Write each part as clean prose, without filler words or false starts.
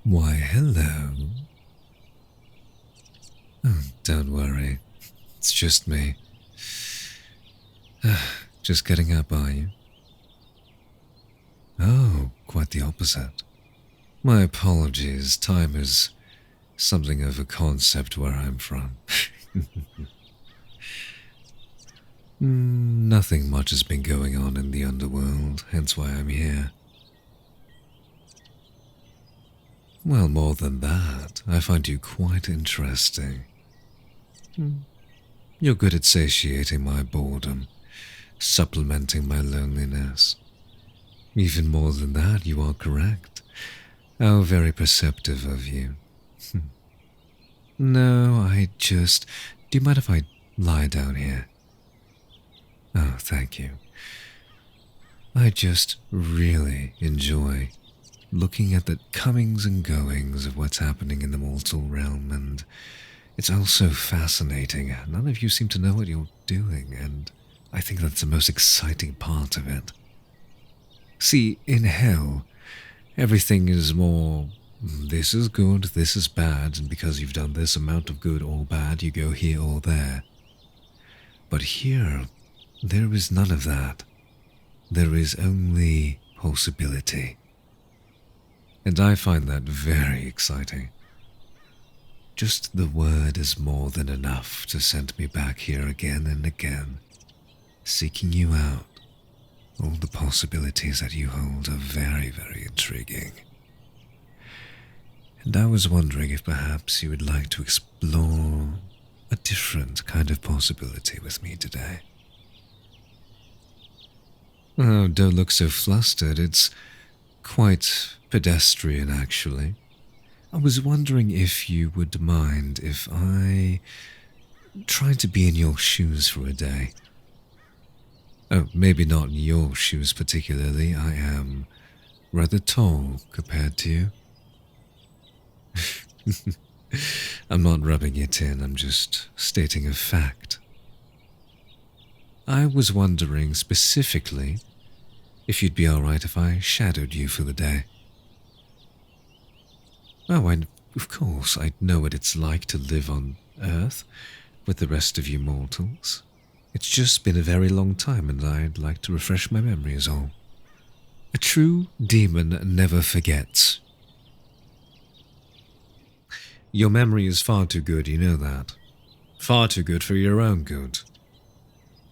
Why, hello. Oh, don't worry. It's just me. Just getting up, are you? Oh, quite the opposite. My apologies. Time is something of a concept where I'm from. Nothing much has been going on in the underworld, hence why I'm here. Well, more than that, I find you quite interesting. You're good at satiating my boredom, supplementing my loneliness. Even more than that, you are correct. How very perceptive of you. No, Do you mind if I lie down here? Oh, thank you. I just really enjoy looking at the comings and goings of what's happening in the mortal realm, and it's all so fascinating. None of you seem to know what you're doing, and I think that's the most exciting part of it. See, in hell, everything is more, this is good, this is bad, and because you've done this amount of good or bad, you go here or there. But here, there is none of that. There is only possibility. And I find that very exciting. Just the word is more than enough to send me back here again and again, seeking you out. All the possibilities that you hold are very, very intriguing. And I was wondering if perhaps you would like to explore a different kind of possibility with me today. Oh, don't look so flustered. It's quite pedestrian, actually. I was wondering if you would mind if I tried to be in your shoes for a day. Oh, maybe not in your shoes particularly. I am rather tall compared to you. I'm not rubbing it in, I'm just stating a fact. I was wondering specifically if you'd be alright if I shadowed you for the day. Oh, of course, I know what it's like to live on Earth with the rest of you mortals. It's just been a very long time and I'd like to refresh my memory is all. A true demon never forgets. Your memory is far too good, you know that. Far too good for your own good.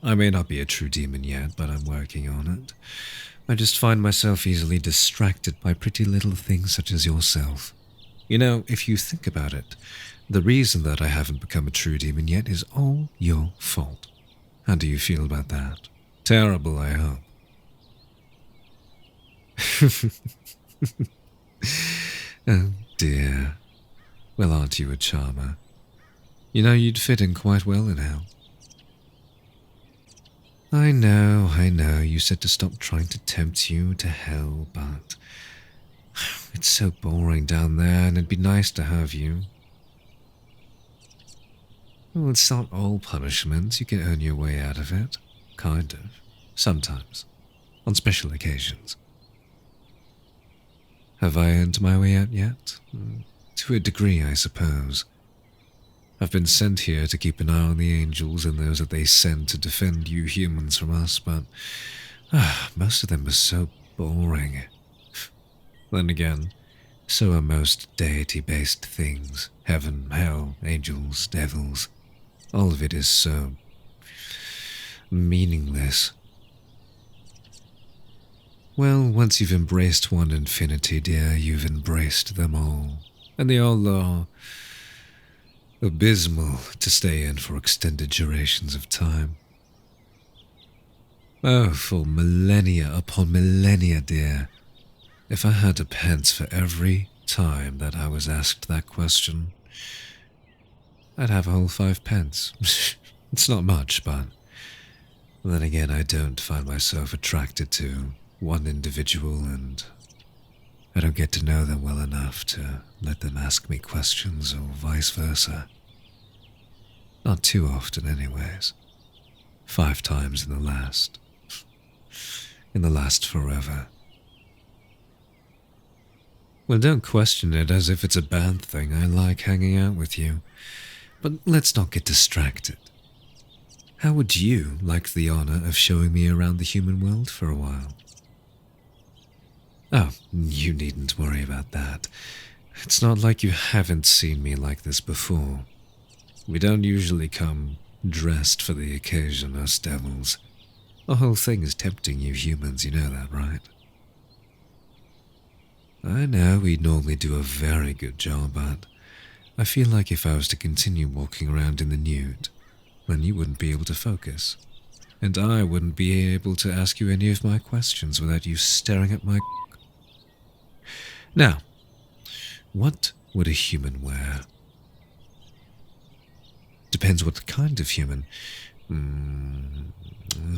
I may not be a true demon yet, but I'm working on it. I just find myself easily distracted by pretty little things such as yourself. You know, if you think about it, the reason that I haven't become a true demon yet is all your fault. How do you feel about that? Terrible, I hope. Oh dear. Well, aren't you a charmer? You know, you'd fit in quite well in hell. I know, you said to stop trying to tempt you to hell, but it's so boring down there and it'd be nice to have you. Well, it's not all punishment, you can earn your way out of it. Kind of. Sometimes. On special occasions. Have I earned my way out yet? To a degree, I suppose. I've been sent here to keep an eye on the angels and those that they send to defend you humans from us, but most of them are so boring. Then again, so are most deity-based things. Heaven, hell, angels, devils. All of it is so meaningless. Well, once you've embraced one infinity, dear, you've embraced them all. And they all are abysmal to stay in for extended durations of time. Oh, for millennia upon millennia, dear. If I had a pence for every time that I was asked that question, I'd have a whole 5 pence. It's not much, but then again, I don't find myself attracted to one individual, and I don't get to know them well enough to let them ask me questions or vice versa. Not too often, anyways. 5 times in the last forever. Well, don't question it as if it's a bad thing. I like hanging out with you. But let's not get distracted. How would you like the honor of showing me around the human world for a while? Oh, you needn't worry about that. It's not like you haven't seen me like this before. We don't usually come dressed for the occasion, us devils. The whole thing is tempting you humans, you know that, right? I know we normally do a very good job, but I feel like if I was to continue walking around in the nude, then you wouldn't be able to focus. And I wouldn't be able to ask you any of my questions without you staring at my... Now, what would a human wear? Depends what kind of human.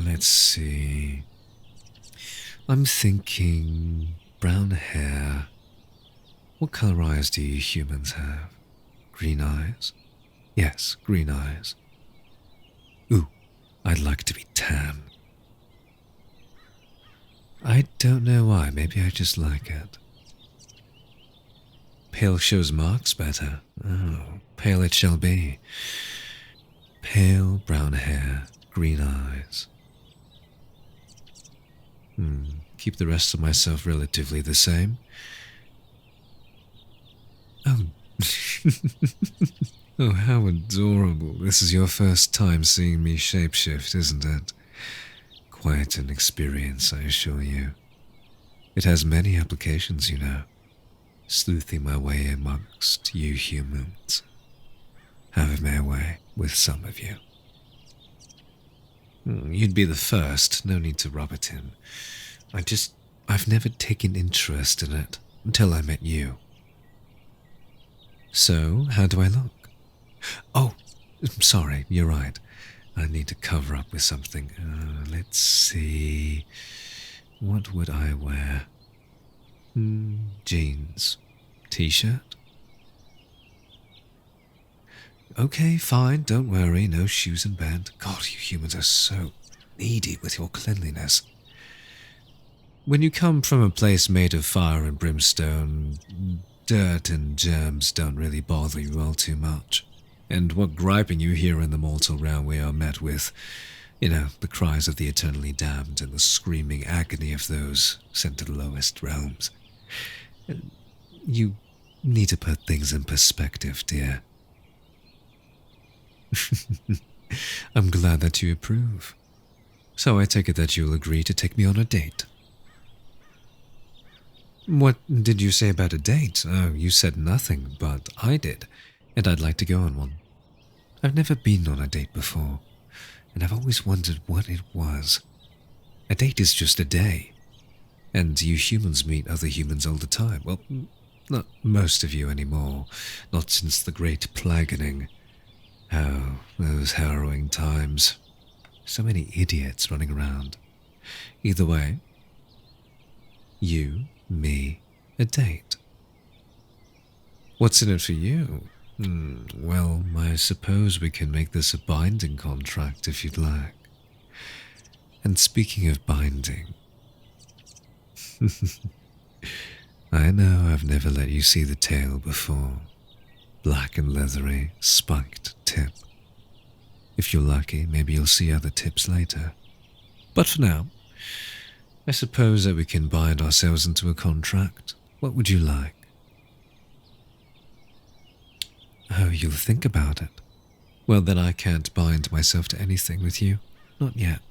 Let's see. I'm thinking brown hair. What color eyes do you humans have? Green eyes? Yes, green eyes. Ooh, I'd like to be tan. I don't know why, maybe I just like it. Pale shows marks better. Oh, pale it shall be. Pale brown hair, green eyes. Keep the rest of myself relatively the same. Oh, oh, how adorable. This is your first time seeing me shapeshift, isn't it? Quite an experience, I assure you. It has many applications, you know. Sleuthing my way amongst you humans. Having my way with some of you. You'd be the first, no need to rub it in. I've never taken interest in it until I met you. So, how do I look? Oh, I'm sorry, you're right. I need to cover up with something. Let's see. What would I wear? Jeans. T-shirt? Okay, fine, don't worry, no shoes in bed. God, you humans are so needy with your cleanliness. When you come from a place made of fire and brimstone, dirt and germs don't really bother you all too much. And what griping you here in the mortal realm we are met with, the cries of the eternally damned and the screaming agony of those sent to the lowest realms. You need to put things in perspective, dear. I'm glad that you approve. So I take it that you'll agree to take me on a date. What did you say about a date? Oh, you said nothing, but I did, and I'd like to go on one. I've never been on a date before, and I've always wondered what it was. A date is just a day, and you humans meet other humans all the time. Well, not most of you anymore, not since the Great Plaguening. Oh, those harrowing times. So many idiots running around. Either way, you, me, a date. What's in it for you? Well, I suppose we can make this a binding contract if you'd like. And speaking of binding, I know I've never let you see the tail before. Black and leathery, spiked tip. If you're lucky, maybe you'll see other tips later. But for now, I suppose that we can bind ourselves into a contract. What would you like? Oh, you'll think about it. Well, then I can't bind myself to anything with you. Not yet.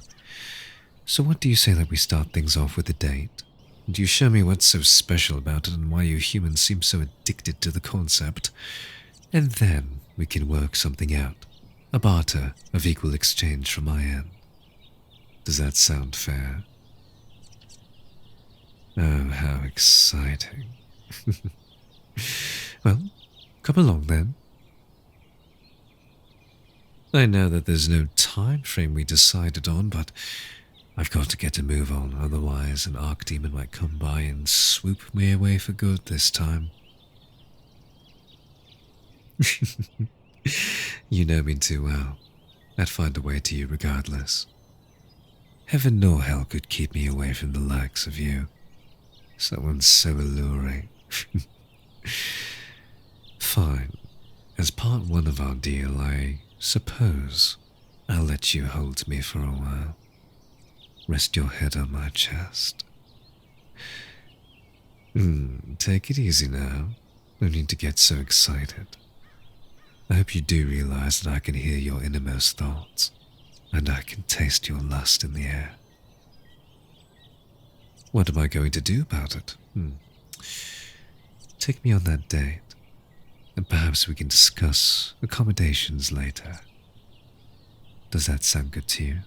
So what do you say that we start things off with a date? Do you show me what's so special about it and why you humans seem so addicted to the concept? And then we can work something out. A barter of equal exchange from my end. Does that sound fair? Oh, how exciting. Well, come along then. I know that there's no time frame we decided on, but I've got to get a move on, otherwise an archdemon might come by and swoop me away for good this time. You know me too well. I'd find a way to you regardless. Heaven nor hell could keep me away from the likes of you. Someone so alluring, Fine. As part one of our deal, I suppose I'll let you hold me for a while. Rest your head on my chest. Take it easy now. No need to get so excited. I hope you do realize that I can hear your innermost thoughts, and I can taste your lust in the air. What am I going to do about it? Take me on that date, and perhaps we can discuss accommodations later. Does that sound good to you?